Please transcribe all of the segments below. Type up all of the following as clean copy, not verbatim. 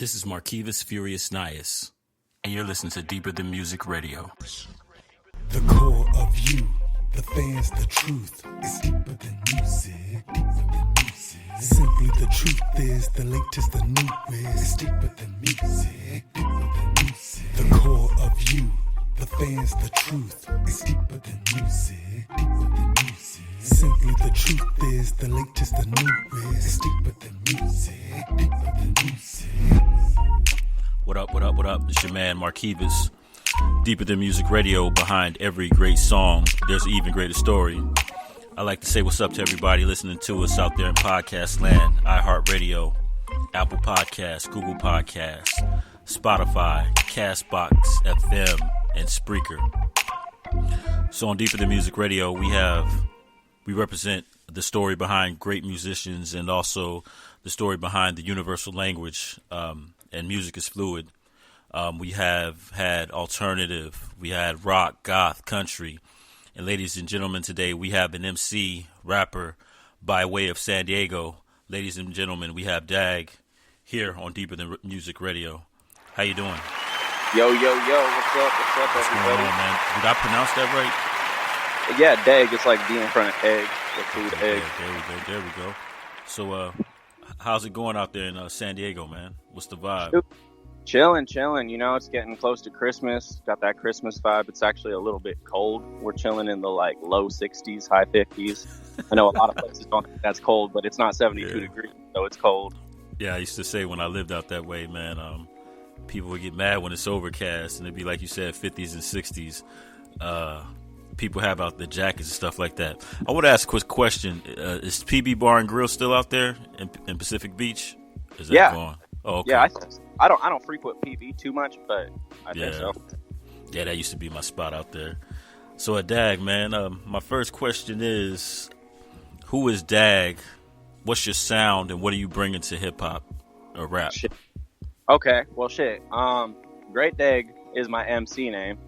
This is Marquivus Furious Nias, and you're listening to Deeper Than Music Radio. The core of you, the fans, the truth is deeper than music, deeper than music. Simply the truth is the latest, the newest. It's deeper than music, deeper than music. The core of you, the fans, the truth is deeper than music, deeper than music. Simply the truth is the latest, the newest. It's deeper than music, deeper than music. What up, what up, what up? It's your man Marquivus. Deeper Than Music Radio. Behind every great song, there's an even greater story. I like to say what's up to everybody listening to us out there in podcast land, iHeartRadio, Apple Podcasts, Google Podcasts, Spotify, Castbox, FM, and Spreaker. So on Deeper Than Music Radio, we represent the story behind great musicians and also the story behind the universal language, and music is fluid. We have had alternative, we had rock, goth, country. And ladies and gentlemen, today we have an MC, rapper by way of San Diego. Ladies and gentlemen, we have Daeg here on Deeper Than Music Radio. How you doing? Yo, what's up? What's up, everybody? Going on, man? Did I pronounce that right? Yeah, Daeg. It's like D in front of egg, the food egg. There we go. So, how's it going out there in San Diego, man? What's the vibe? Chilling. You know, it's getting close to Christmas. Got that Christmas vibe. It's actually a little bit cold. We're chilling in the like low 60s, high 50s. I know a lot of places don't think that's cold, but it's not 72 degrees, so it's cold. Yeah, I used to say when I lived out that way, man, people would get mad when it's overcast, and it'd be like you said, 50s and 60s. People have out the jackets and stuff like that. I want to ask a quick question. Is PB Bar and Grill still out there in Pacific Beach? Is that gone? Oh, okay. Yeah, I don't frequent PB too much, but I think so. Yeah, that used to be my spot out there. So at Daeg, man, my first question is, who is Daeg? What's your sound, and what are you bringing to hip hop or rap? Shit. Okay, well, shit. Great Daeg is my MC name.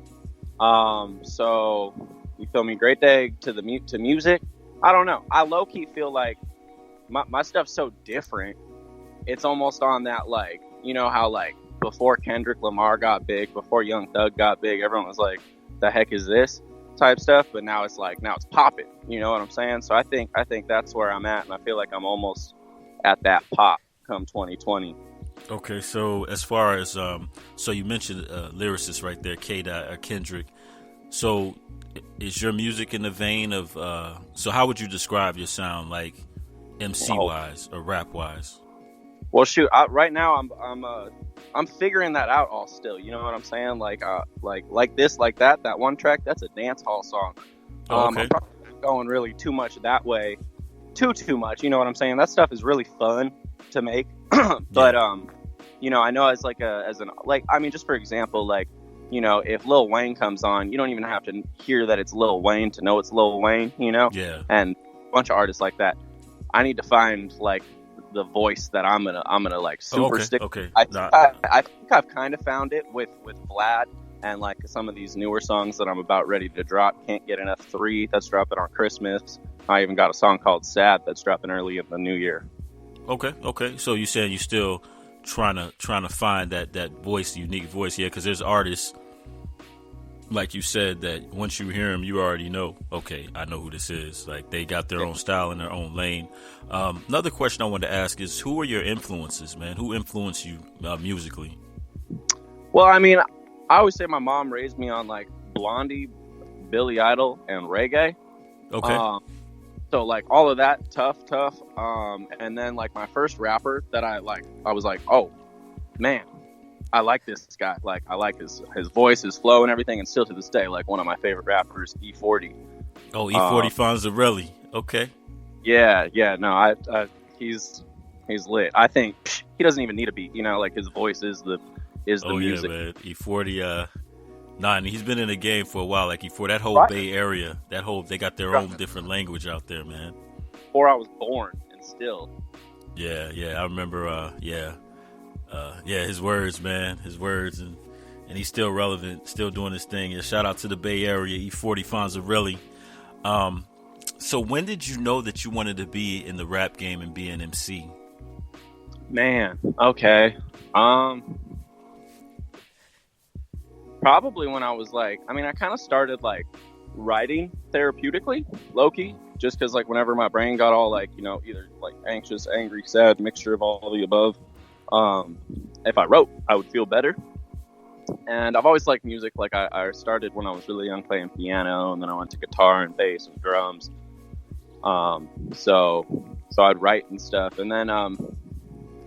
So you feel me? Great Daeg to music. I don't know. I low key feel like my stuff's so different. It's almost on that, like, you know how like before Kendrick Lamar got big, before Young Thug got big, everyone was like, the heck is this type stuff? But now it's popping. You know what I'm saying? So I think that's where I'm at, and I feel like I'm almost at that pop come 2020. Okay, so as far as so you mentioned lyricist right there, Kendrick. So is your music in the vein of so how would you describe your sound, like MC wise or rap wise? Well, shoot, right now I'm figuring that out all still. You know what I'm saying? Like this, like that one track, that's a dance hall song. Okay. I'm probably not going really too much that way, too much. You know what I'm saying? That stuff is really fun to make, but you know, I know as just for example, like, you know, if Lil Wayne comes on, you don't even have to hear that it's Lil Wayne to know it's Lil Wayne. You know? Yeah. And a bunch of artists like that. I need to find like the voice that I'm gonna like super stick. Okay. I think I've kind of found it with Vlad and like some of these newer songs that I'm about ready to drop. Can't Get Enough 3 that's dropping on Christmas. I even got a song called Sad that's dropping early in the new year. Okay. So you saying you still trying to find that voice, unique voice, yeah? Because there's artists, like you said, that once you hear them, you already know, okay, I know who this is. Like, they got their own style in their own lane. Another question I wanted to ask is, who are your influences, man? Who influenced you musically? Well, I mean, I always say my mom raised me on, like, Blondie, Billy Idol, and reggae. Okay. So, like, all of that, tough. And then, like, my first rapper that I was like, oh, man, I like this guy. Like, I like his voice, his flow, and everything. And still to this day, like, one of my favorite rappers, E40. Oh, E40 Fonzarelli. Okay. Yeah. No, he's lit. I think he doesn't even need a beat. You know, like, his voice is the music. Yeah, man. E40. And he's been in the game for a while. Like E40, that whole Bay Area, they got their own different language out there, man. Before I was born, and still. Yeah. I remember. His words, man. His words, and he's still relevant, still doing his thing. Yeah, shout out to the Bay Area, E40 Fonzarelli. So when did you know that you wanted to be in the rap game and be an MC? Man, okay. Probably when I was like, I mean, I kind of started like writing therapeutically, low-key, just because like whenever my brain got all like, you know, either like anxious, angry, sad, mixture of all the above, if I wrote, I would feel better. And I've always liked music. Like I started when I was really young playing piano, and then I went to guitar and bass and drums. So I'd write and stuff, and then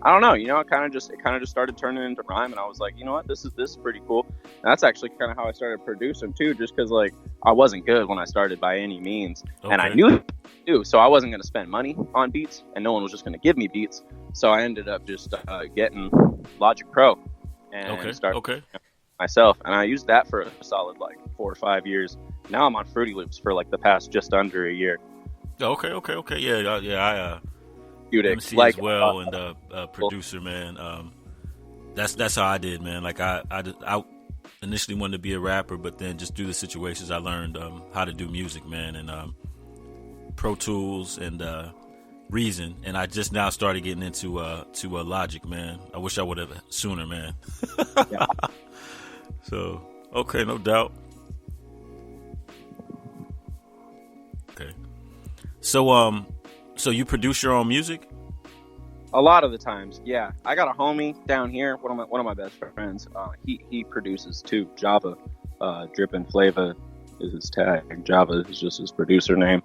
I don't know, you know, it kind of just started turning into rhyme, and I was like, you know what, this is pretty cool. And that's actually kind of how I started producing too, just because like I wasn't good when I started by any means, and I knew it too, so I wasn't going to spend money on beats, and no one was just going to give me beats. So I ended up just getting Logic Pro and started myself, and I used that for a solid like 4 or 5 years. Now I'm on Fruity Loops for like the past just under a year. Okay. Yeah. MC like as well, and producer, man. That's how I did, man. Like I initially wanted to be a rapper, but then just through the situations I learned how to do music, man, and Pro Tools and Reason, and I just now started getting into Logic, man. I wish I would have sooner, man. Yeah. So okay, no doubt. Okay, so you produce your own music? A lot of the times, yeah. I got a homie down here, one of my best friends. He produces too. Java, Drippin' Flava is his tag. Java is just his producer name.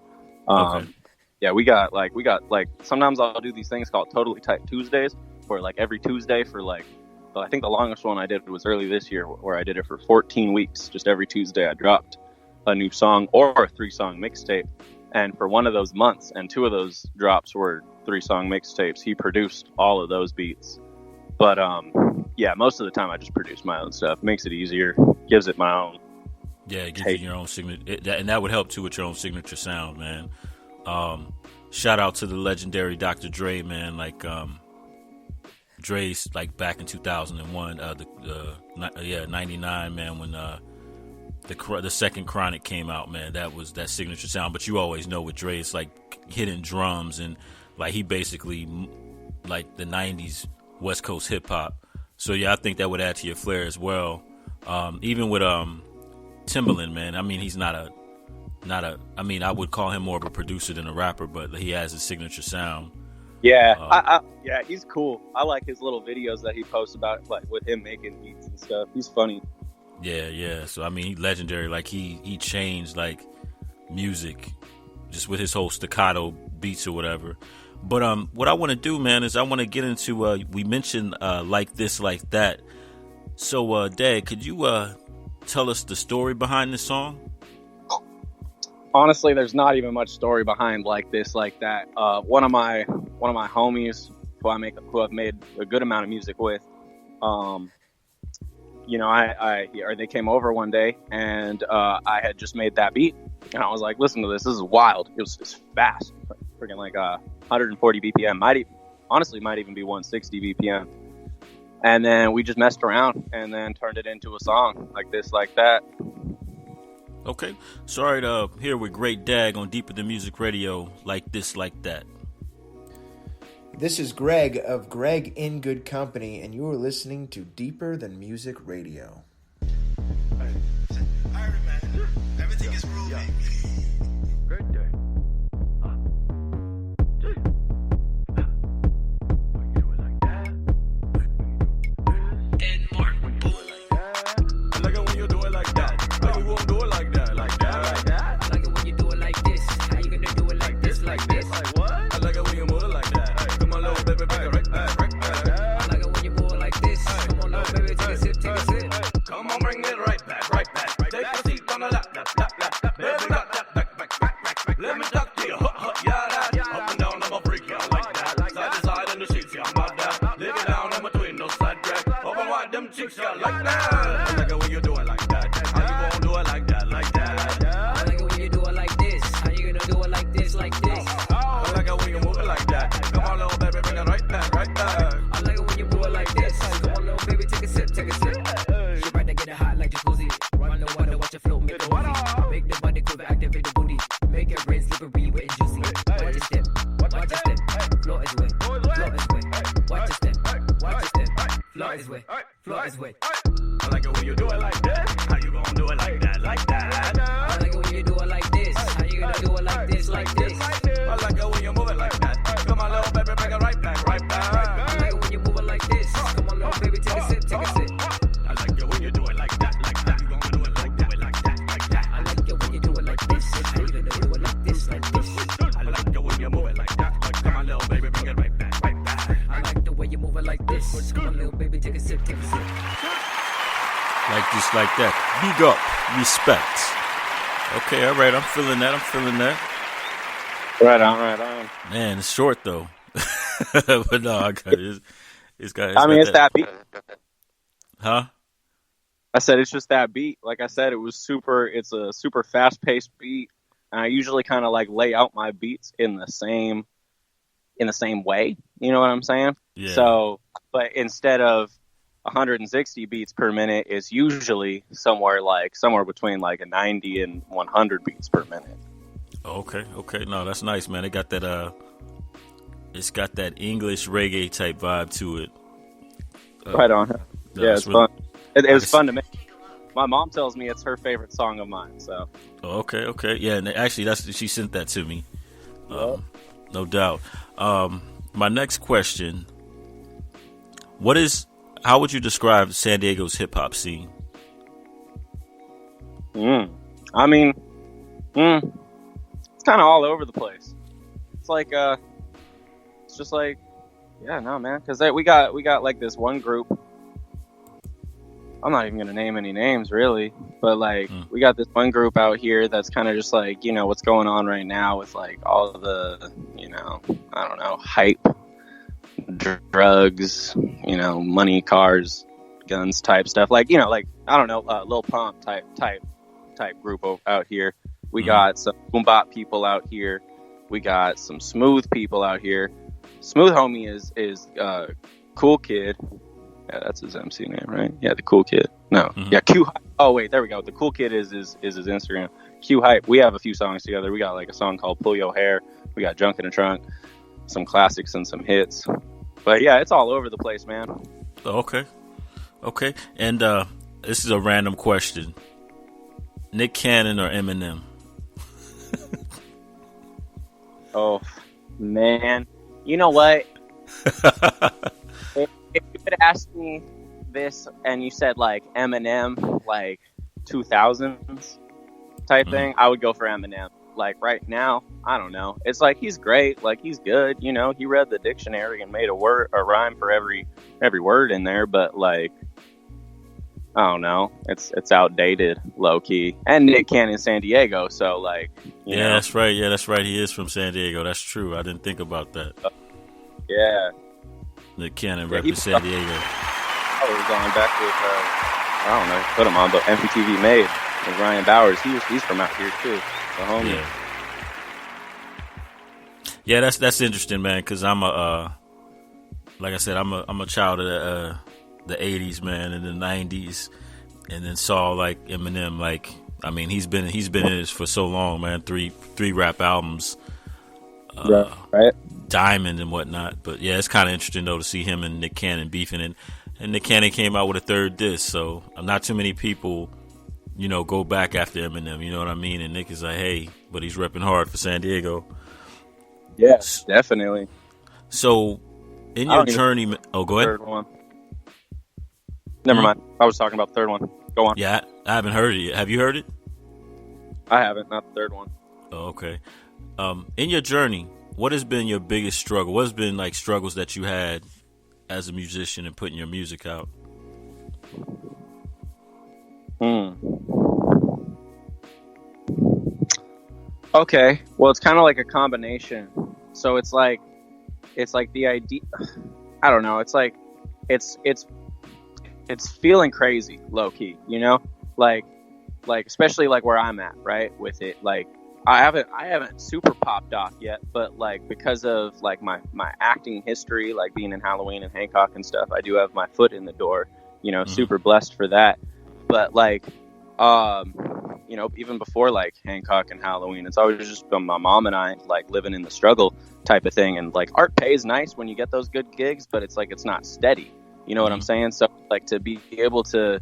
Yeah, we got like sometimes I'll do these things called Totally Tight Tuesdays, where like every Tuesday for like, I think the longest one I did was early this year, where I did it for 14 weeks. Just every Tuesday I dropped a new song or a 3-song mixtape. And for one of those months, and 2 of those drops were 3-song mixtapes, he produced all of those beats. But yeah, most of the time I just produce my own stuff. Makes it easier, gives it my own. Yeah, it gives you your own signature, and that would help too with your own signature sound, man. Shout out to the legendary Dr. Dre, man. Like Dre's like back in 2001, 99, man, when the second Chronic came out, man. That was that signature sound. But you always know with Dre, it's like hidden drums, and like he basically like the 90s West Coast hip hop. So yeah, I think that would add to your flair as well. Even with Timbaland, man. I mean, he's not a. I mean, I would call him more of a producer than a rapper, but he has his signature sound. Yeah, yeah, he's cool. I like his little videos that he posts about, like with him making beats and stuff. He's funny. Yeah. So I mean, he's legendary. Like he changed like music just with his whole staccato beats or whatever. But what I want to do, man, is I want to get into. We mentioned like this, like that. So, Daeg, could you tell us the story behind this song? Honestly, there's not even much story behind like this, like that. One of my homies who I've made a good amount of music with, you know, they came over one day, and I had just made that beat, and I was like, listen to this. This is wild. It's fast, freaking like 140 BPM. Might even be 160 BPM. And then we just messed around and then turned it into a song like this, like that. Okay, sorry to here with Great Daeg on Deeper Than Music Radio, like this, like that. This is Greg of Greg in Good Company, and you are listening to Deeper Than Music Radio. All right, man. Everything is moving. Great day. I like it when you do it like that. How you gonna do it like that? Like that? Like that? I like it when you do it like this. How you gonna do it like this? Like this? Like what? I like it when you move it like that. Hey, come on, little baby, back it right back, right back. I like it when you move it like this. Come on, little baby, take a sip, take a sip. Come on, bring it right back, right back. Take a seat on the lap, lap, lap, lap, lap. Baby, got that float his way. Watch his step, watch his step, float his way, float his way. I like it when you do it like this. How you gonna do it like that, like that? I like it when you do it like this. How you gonna do it like this, like this? I like it when you move it like that. Come on, little baby, bring it right back, right back. I like it when you move it like this. Come on, little baby, take a sip, take a sip. I like it when you do it like that, like that. You gonna do it like that, like that, like that. I like it when you do it like this. How you gonna do it like this, like this? I like it when you move it like that. Like, come on, little baby, bring it right back, right back. I like the way you move it like this. Come on, little baby, take a sip, take a sip. Like this, like that. Big up, respect. Okay, all right, I'm feeling that. I'm feeling that. Right on, right on. Man, it's short though. But no, I got it. It's got. I mean, it's that beat. Huh? I said it's just that beat. Like I said, it's a super fast-paced beat, and I usually kind of like lay out my beats in the same way. You know what I'm saying? Yeah. So, but instead of 160 beats per minute, it's usually somewhere between like a 90 and 100 beats per minute. Okay. No, that's nice, man. It got that it's got that English reggae type vibe to it. Right on. Yeah, it's really fun. It was fun to make. My mom tells me it's her favorite song of mine. So. Okay. Yeah, and actually, she sent that to me. Yep. No doubt. My next question: how would you describe San Diego's hip hop scene? I mean, it's kind of all over the place. It's like, it's just like, yeah, no, man, because we got like this one group. I'm not even gonna name any names, really, but like we got this one group out here that's kind of just like, you know, what's going on right now with like all of the, you know, I don't know, hype, drugs, you know, money, cars, guns type stuff. Like, you know, like, I don't know, Lil Pump type group out here. We got some boom bap people out here. We got some smooth people out here. Smooth homie is Cool Kid. Yeah, that's his MC name, right? Yeah, the Cool Kid. No, yeah, Q Hype. Oh wait, there we go. The Cool Kid is his Instagram. Q Hype. We have a few songs together. We got like a song called "Pull Your Hair." We got "Junk in the Trunk," some classics and some hits. But yeah, it's all over the place, man. Okay. And this is a random question: Nick Cannon or Eminem? Oh man, you know what? If you could ask me this and you said like Eminem, like 2000s type thing, I would go for Eminem. Like right now, I don't know. It's like he's great, like he's good. You know, he read the dictionary and made a rhyme for every word in there. But like, I don't know. It's outdated, low key. And Nick Cannon's San Diego, so like, you know. That's right. Yeah, that's right. He is from San Diego. That's true. I didn't think about that. Yeah. Nick Cannon represents San Diego. I was going back with, I don't know, put him on, but MPTV Made with Ryan Bowers. He's from out here too. The homie. Yeah, that's interesting, man. Because I'm like I said, I'm a child of the 80s, man, and the 90s, and then saw like Eminem. Like, I mean, he's been in this for so long, man. Three rap albums. Right. Diamond and whatnot. But yeah, it's kind of interesting though to see him and Nick Cannon beefing, and Nick Cannon came out with a third disc, so not too many people, you know, go back after Eminem, you know what I mean? And Nick is like, hey, but he's repping hard for San Diego. Yes, definitely. So in your journey, go ahead. Third one. Never mind. I was talking about the third one. Go on. Yeah, I haven't heard it yet. Have you heard it? I haven't, not the third one. Oh, okay. In your journey, what has been your biggest struggle? What has been like struggles that you had as a musician and putting your music out? Okay. Well, it's kind of like a combination. So it's like the idea. I don't know. It's like it's feeling crazy, low key. You know, like especially like where I'm at, right, with it. Like I haven't super popped off yet, but like because of like my acting history, like being in Halloween and Hancock and stuff, I do have my foot in the door. You know, super blessed for that. But like, you know, even before like Hancock and Halloween, it's always just been my mom and I like living in the struggle type of thing. And like art pays nice when you get those good gigs, but it's like it's not steady. You know what I'm saying? So like to be able to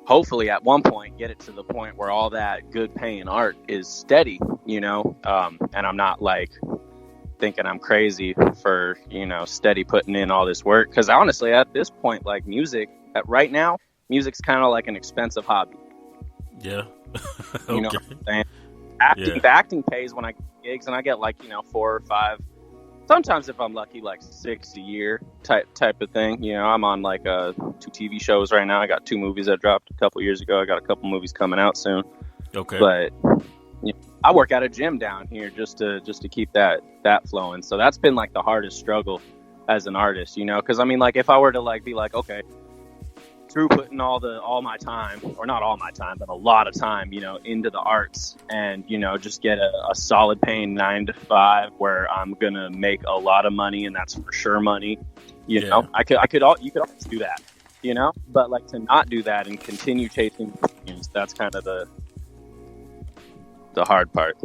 hopefully at one point get it to the point where all that good paying art is steady, you know, and I'm not like thinking I'm crazy for, you know, steady putting in all this work. Because honestly, at this point, like music, right now, music's kind of like an expensive hobby. Yeah. You know what I'm saying? The acting pays when I get gigs, and I get like, you know, 4 or 5, sometimes if I'm lucky, like 6 a year type of thing. You know, I'm on like 2 TV shows right now. I got 2 movies that dropped a couple years ago. I got a couple movies coming out soon. Okay. But you know, I work at a gym down here just to keep that flowing. So that's been like the hardest struggle as an artist, you know, because I mean, like if I were to like be like, okay, through putting all my time, or not all my time, but a lot of time, you know, into the arts, and you know, just get a solid paying 9 to 5 where I'm gonna make a lot of money, and that's for sure money. You know, you could always do that, you know, but like to not do that and continue chasing dreams, that's kind of the hard part.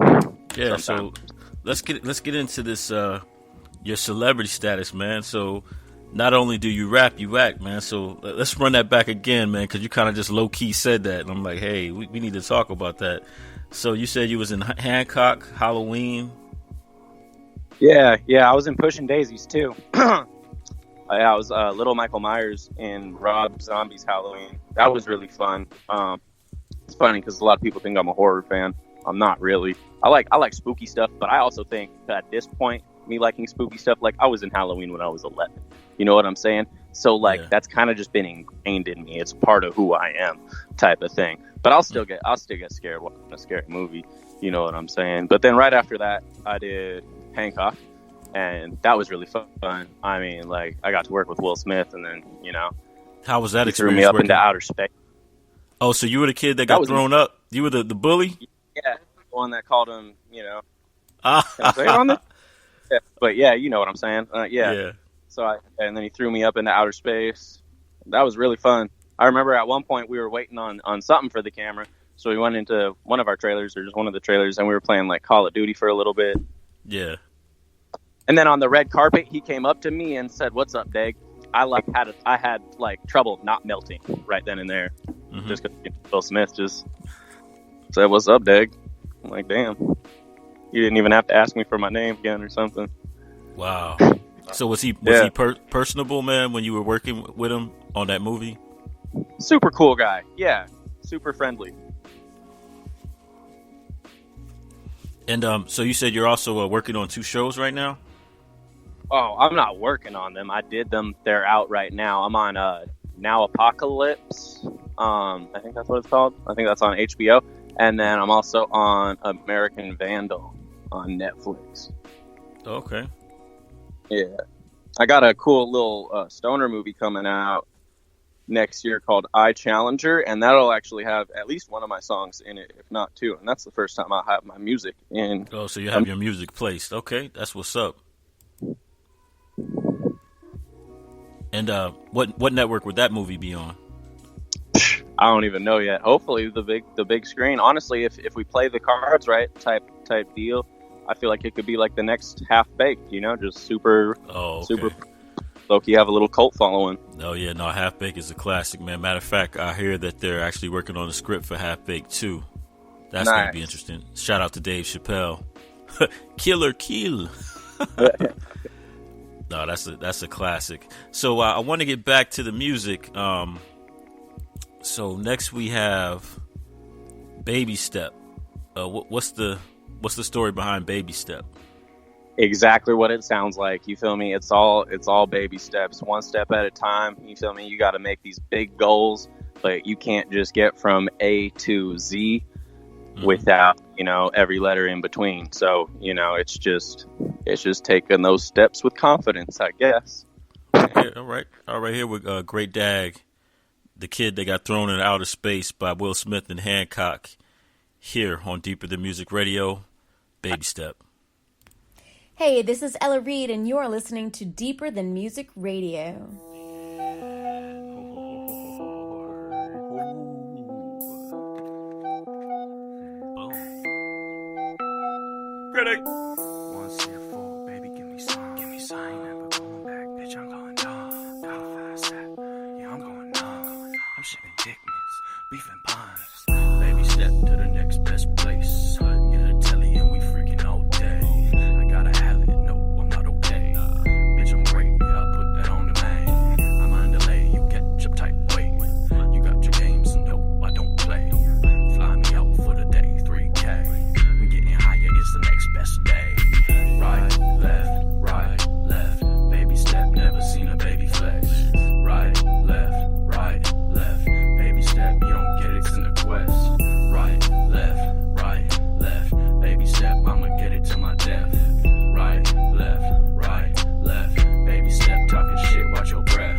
Yeah. Sometimes. So let's get into this your celebrity status, man. So not only do you rap, you act, man. So let's run that back again, man, because you kind of just low key said that, and I'm like, hey, we need to talk about that. So you said you was in Hancock, Halloween. Yeah, I was in Pushing Daisies too. I was Little Michael Myers in Rob Zombie's Halloween. That was really fun. It's funny because a lot of people think I'm a horror fan. I'm not really. I like spooky stuff, but I also think that at this point, me liking spooky stuff, like I was in Halloween when I was 11. You know what I'm saying? So like that's kind of just been ingrained in me. It's part of who I am, type of thing. But I'll still get scared watching a scary movie. You know what I'm saying? But then right after that, I did Hancock, and that was really fun. I mean, like I got to work with Will Smith, and then you know, how was that he experience? Threw me up working into outer space. Oh, so you were the kid that got thrown up? You were the bully? Yeah, the one that called him. You know, can I say it on this? Yeah, but yeah, you know what I'm saying. Yeah. So and then he threw me up into outer space. That was really fun. I remember at one point we were waiting on something for the camera, so we went into one of our trailers, or just one of the trailers, and we were playing like Call of Duty for a little bit. Yeah. And then on the red carpet, he came up to me and said, "What's up, Daeg?" I had trouble not melting right then and there, just because Will Smith just said, "What's up, Daeg?" I'm like, damn, you didn't even have to ask me for my name again or something. Wow. So was he personable, man, when you were working with him on that movie? Super cool guy. Yeah, super friendly. And so you said you're also working on 2 shows right now? Oh, I'm not working on them. I did them. They're out right now. I'm on Now Apocalypse. I think that's what it's called. I think that's on HBO. And then I'm also on American Vandal on Netflix. Okay. Yeah. I got a cool little stoner movie coming out next year called I Challenger, and that'll actually have at least one of my songs in it, if not 2. And that's the first time I'll have my music in. Oh, so you have your music placed. Okay, that's what's up. And what network would that movie be on? I don't even know yet. Hopefully the big screen. Honestly, if we play the cards right, type deal, I feel like it could be like the next Half Baked, you know, just super low-key have a little cult following. Oh yeah, no, Half Baked is a classic, man. Matter of fact, I hear that they're actually working on a script for Half Baked too. That's nice. Gonna be interesting. Shout out to Dave Chappelle. Killer kill. No, that's a classic. So I want to get back to the music. So next we have Baby Step. What's the story behind Baby Step? Exactly what it sounds like. You feel me? It's all baby steps, one step at a time. You feel me? You got to make these big goals, but you can't just get from A to Z without, you know, every letter in between. So, you know, it's just taking those steps with confidence, I guess. Okay, all right. Here with Great Daeg, the kid that got thrown into outer space by Will Smith and Hancock, here on Deeper Than Music Radio, Baby Step. Hey, this is Ella Reed, and you're listening to Deeper Than Music Radio. ready. 1 baby, give me some. Ain't never going back, bitch. I'm going dumb. Dollar 5 step. Yeah, I'm going numb. I'm shipping dickness, beef and buns. Baby, step to the next best place. Get a telly and we freaking all day. I gotta have it. No, I'm not okay. Bitch, I'm great. Yeah, I put that on the main. I'm on delay. You catch up tight weight. You got your games. No, I don't play. Fly me out for the day. 3K. We getting higher. It's the next best day. Right, left, baby step, never seen a baby flex. Right, left, baby step, you don't get it, it's in the quest. Right, left, baby step, I'ma get it to my death. Right, left, baby step, talking shit, watch your breath.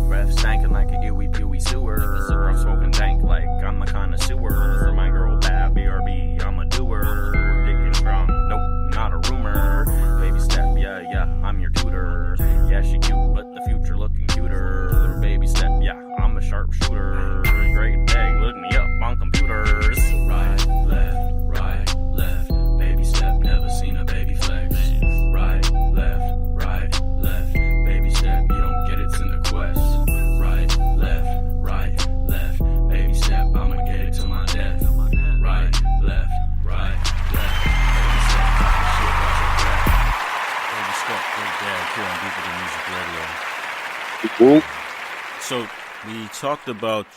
Breath stankin' like a Dewey Dewey sewer. I'm smoking dank like I'm a connoisseur. My girl bad, BRB, I'm a doer. Dick and strong, nope, not a rumor. Baby step, yeah, I'm your tutor. Yeah, she cute, but the future looking cuter. Baby step, yeah, I'm a sharpshooter. Great day, look me up on computers. Right, left, baby step, never seen a baby flex. Right, left, baby step, you don't get it's in the quest. Right, left, baby step, I'ma get it to my death. Right, left, baby step, shit, watch your breath. Baby Step, Great Dad, here on Deeper Than Music Radio. Cool. So we talked about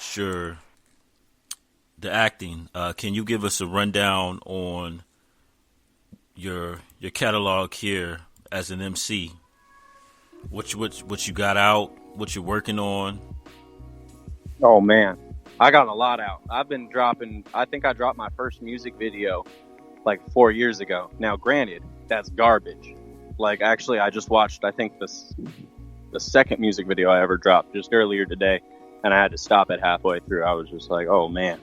the acting. Can you give us a rundown on your catalog here as an MC? What you got out? What you're working on? Oh man, I got a lot out. I've been dropping. I think I dropped my first music video like 4 years ago. Now, granted, that's garbage. Like, actually, I just watched, I think, the second music video I ever dropped just earlier today, and I had to stop it halfway through. I was just like, oh man,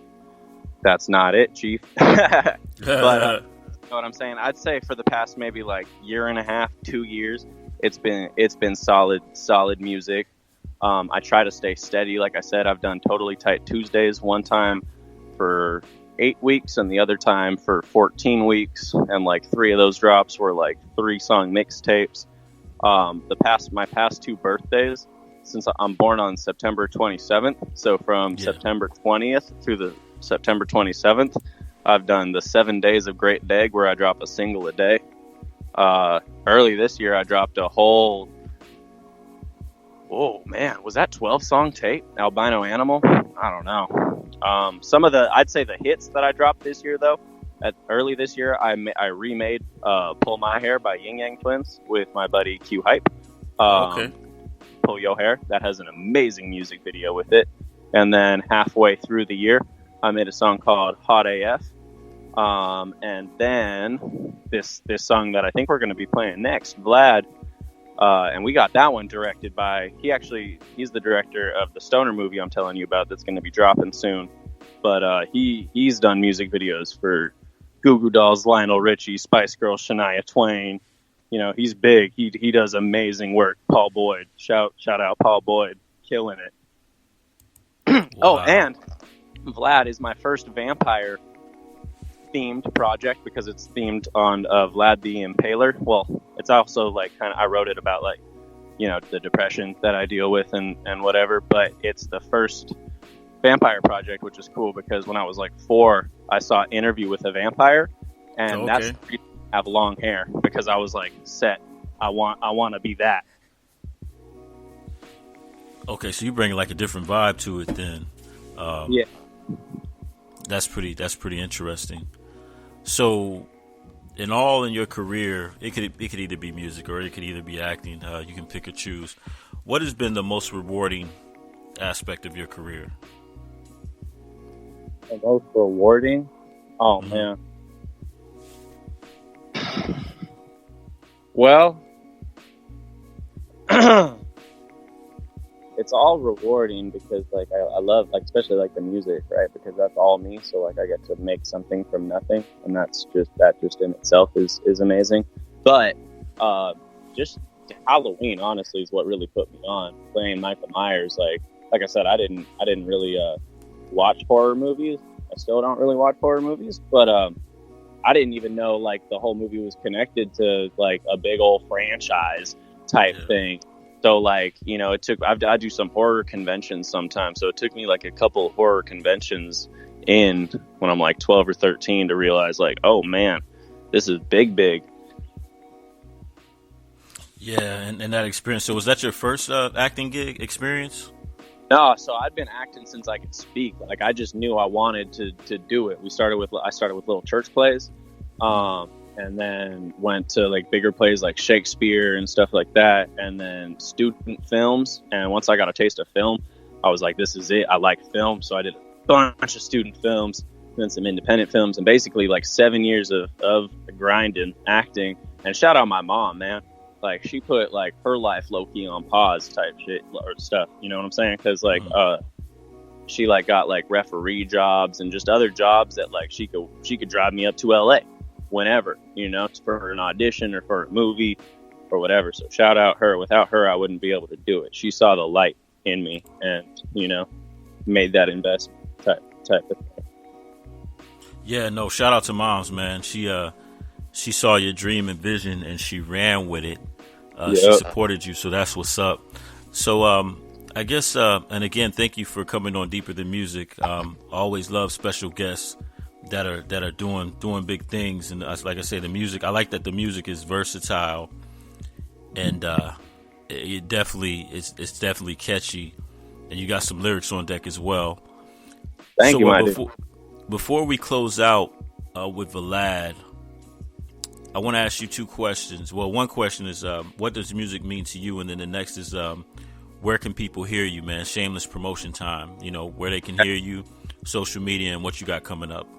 that's not it, Chief. But you know what I'm saying? I'd say for the past maybe like year and a half, 2 years, it's been solid music. I try to stay steady. Like I said, I've done Totally Tight Tuesdays one time for 8 weeks and the other time for 14 weeks. And like 3 of those drops were like 3-song mixtapes. My past 2 birthdays, since I'm born on September 27th. So from September 20th through the September 27th, I've done the 7 days of Great Daeg where I drop a single a day. Early this year, I dropped a whole, oh man, was that 12-song tape? Albino Animal? I don't know. Some of I'd say the hits that I dropped this year, though, early this year, I remade Pull My Hair by Yin Yang Twins with my buddy Q Hype. Okay. Pull Your Hair. That has an amazing music video with it. And then halfway through the year, I made a song called Hot AF. And then this song that I think we're going to be playing next, Vlad, and we got that one directed by, he's the director of the Stoner movie I'm telling you about that's going to be dropping soon. But he's done music videos for Goo Goo Dolls, Lionel Richie, Spice Girls, Shania Twain. You know, he's big. He does amazing work. Paul Boyd, shout out Paul Boyd, killing it. Wow. Oh, and Vlad is my first vampire themed project because it's themed on Vlad the Impaler. Well, it's also like kind of, I wrote it about like, you know, the depression that I deal with and whatever, but it's the first vampire project, which is cool because when I was like 4, I saw Interview with a Vampire, and that's the reason I have long hair, because I was like set. I want to be that. Okay, so you bring like a different vibe to it then. Yeah. That's pretty interesting. So, in your career, it could either be music or it could either be acting. You can pick or choose. What has been the most rewarding aspect of your career? The most rewarding? Oh man. Well, it's all rewarding because like I love, like, especially like the music, right? Because that's all me. So like I get to make something from nothing, and that just in itself is amazing. But just Halloween, honestly, is what really put me on. Playing Michael Myers, like I said, I didn't really watch horror movies. I still don't really watch horror movies, but I didn't even know like the whole movie was connected to like a big old franchise type thing. So like, you know, I do some horror conventions sometimes. So it took me like a couple of horror conventions in when I'm like 12 or 13 to realize like, oh man, this is big. Yeah, and that experience. So was that your first acting gig experience? No, so I'd been acting since I could speak. Like I just knew I wanted to do it. I started with little church plays, and then went to like bigger plays like Shakespeare and stuff like that, and then student films. And once I got a taste of film, I was like, this is it. I like film, so I did a bunch of student films, then some independent films, and basically like 7 years of grinding acting. And shout out my mom, man. Like she put like her life low-key on pause type shit or stuff, you know what I'm saying? Because like she like got like referee jobs and just other jobs that like she could drive me up to LA whenever, you know, for an audition or for a movie or whatever. So shout out her. Without her, I wouldn't be able to do it. She saw the light in me and, you know, made that investment type of thing. Yeah, no, shout out to moms, man. She saw your dream and vision and she ran with it. She supported you, so that's what's up. So I guess, and again, thank you for coming on Deeper Than Music. Always love special guests that are doing big things. And like I say, the music, I like that the music is versatile, and it's definitely catchy, and you got some lyrics on deck as well. Thank you, my dude. Before we close out with Vlad, I want to ask you two questions. Well, one question is, what does music mean to you? And then the next is, where can people hear you, man? Shameless promotion time. You know, where they can hear you, social media, and what you got coming up.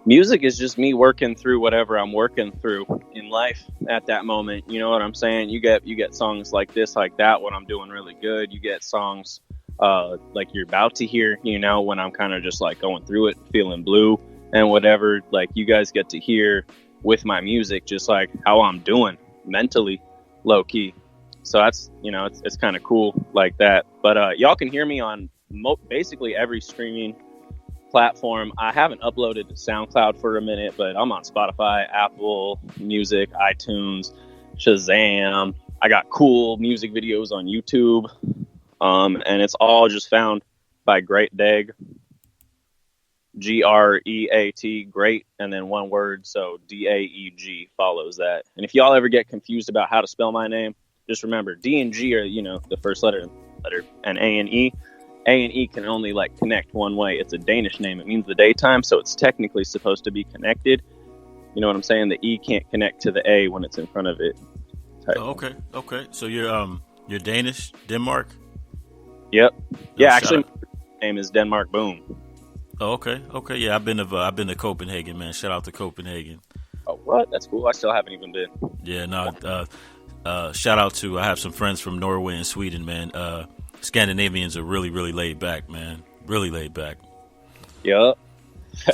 Music is just me working through whatever I'm working through in life at that moment. You know what I'm saying? You get songs like this, like that, when I'm doing really good. You get songs like you're about to hear, you know, when I'm kind of just like going through it, feeling blue and whatever. Like you guys get to hear with my music, just like how I'm doing mentally, low key. So that's, you know, it's kind of cool like that. But y'all can hear me on basically every streaming platform. I haven't uploaded to SoundCloud for a minute, but I'm on Spotify, Apple Music, iTunes, Shazam. I got cool music videos on YouTube. And it's all just found by Great Daeg. Great, great, and then one word, so Daeg follows that. And if y'all ever get confused about how to spell my name, just remember D and G are, you know, the first letter, and A and E. A and E can only like connect one way. It's a Danish name. It means the daytime, so it's technically supposed to be connected. You know what I'm saying? The E can't connect to the A when it's in front of it. Okay. So you're Danish, Denmark? Yep. Yeah, actually, my name is Denmark Boom. Oh, okay. Yeah, I've been to Copenhagen, man. Shout out to Copenhagen. Oh, what? That's cool. I still haven't even been. Yeah, no. Shout out to, I have some friends from Norway and Sweden, man. Scandinavians are really, really laid back, man. Really laid back. Yep.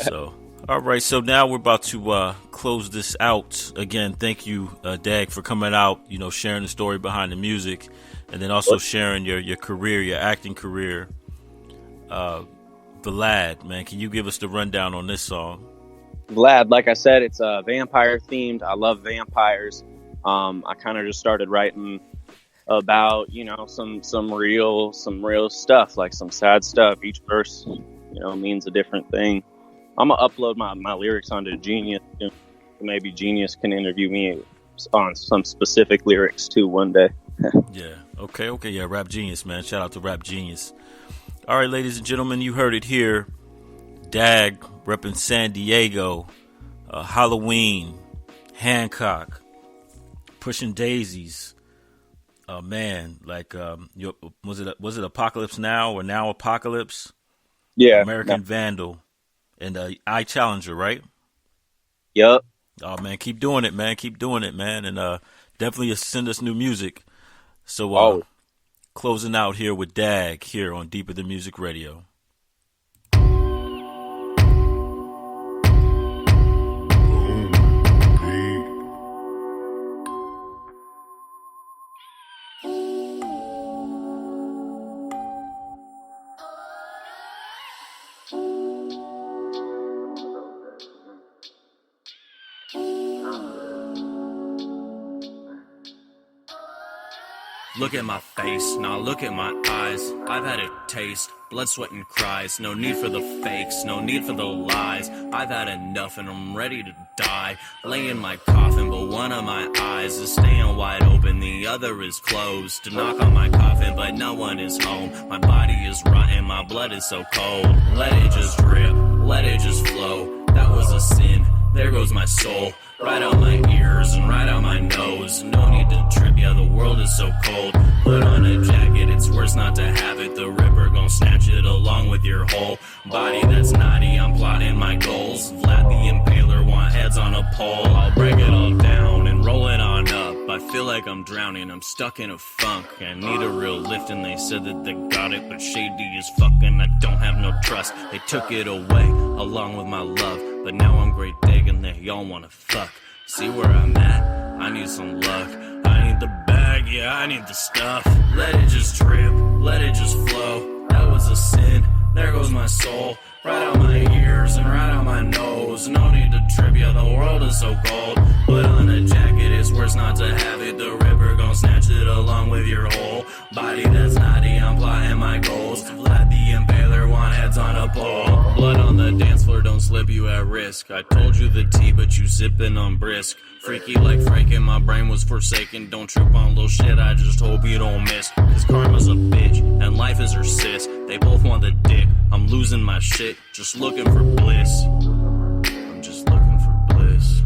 So, all right. So now we're about to close this out. Again, thank you, Daeg, for coming out. You know, sharing the story behind the music, and then also sharing your career, your acting career. Vlad, man, can you give us the rundown on this song? Vlad, like I said, it's vampire themed. I love vampires. I kind of just started writing about, you know, some real stuff, like some sad stuff. Each verse, you know, means a different thing. I'm gonna upload my lyrics onto Genius. Maybe Genius can interview me on some specific lyrics too one day. Yeah. Okay. Yeah. Rap Genius, man. Shout out to Rap Genius. All right, ladies and gentlemen, you heard it here. Daeg repping San Diego, Halloween, Hancock, pushing daisies. Man, like was it Apocalypse Now or Now Apocalypse? Yeah, American Vandal, and I Challenger, right? Yep. Oh man, keep doing it, man, and definitely send us new music. So closing out here with Daeg here on Deeper Than Music Radio. Look at my face, now look at my eyes. I've had a taste, blood, sweat, and cries. No need for the fakes, no need for the lies. I've had enough and I'm ready to die. Lay in my coffin, but one of my eyes is staying wide open, the other is closed. To knock on my coffin, but no one is home. My body is rotten, my blood is so cold. Let it just drip, let it just flow. That was a sin, there goes my soul. Right out my ears and right out my nose. No need to trip, yeah, the world is so cold. Put on a jacket, it's worse not to have it. The Ripper gon' snatch it along with your whole body that's naughty. I'm plotting my goals. Vlad the Impaler want heads on a pole. I'll break it all down and roll it on up. I feel like I'm drowning, I'm stuck in a funk. I need a real lift and they said that they got it, but shady as fuck and I don't have no trust. They took it away along with my love, but now I'm Great Daeg and they all wanna fuck. See where I'm at? I need some luck. I need the bag, yeah, I need the stuff. Let it just drip, let it just flow. That was a sin, there goes my soul. Right out my ears and right out my nose. No need to trip, yeah, the world is so cold. Put on a jacket, it's worse not to have it. The Ripper gon' snatch it along with your whole body that's naughty. I'm plotting my goals. Vlad the Impaler want heads on a pole. Blood on the dance floor, don't slip, you at risk. I told you the tea, but you sipping on brisk. Freaky like Franken, my brain was forsaken. Don't trip on little shit, I just hope you don't miss. Cause karma's a bitch, and life is her sis. They both want the dick, I'm losing my shit. Just looking for bliss. I'm just looking for bliss.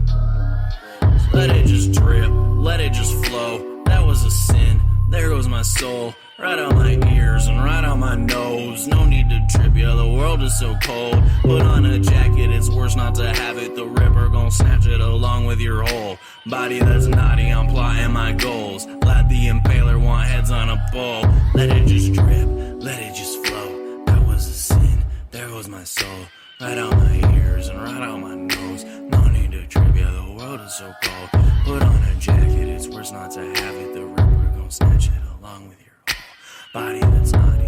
So let it just drip, let it just flow. That was a sin, there goes my soul. Right out my ears and right out my nose. No need to trip, yeah, the world is so cold. Put on a jacket, it's worse not to have it. The Ripper gon' snatch it along with your whole body that's naughty. I'm plotting my goals. Vlad the Impaler want heads on a pole. Let it just drip, let it just flow. That was a sin, there goes my soul. Right out my ears and right out my nose. No need to trip, yeah, the world is so cold. Put on a jacket, it's worse not to have it. The Ripper gon' snatch it along with your body that's not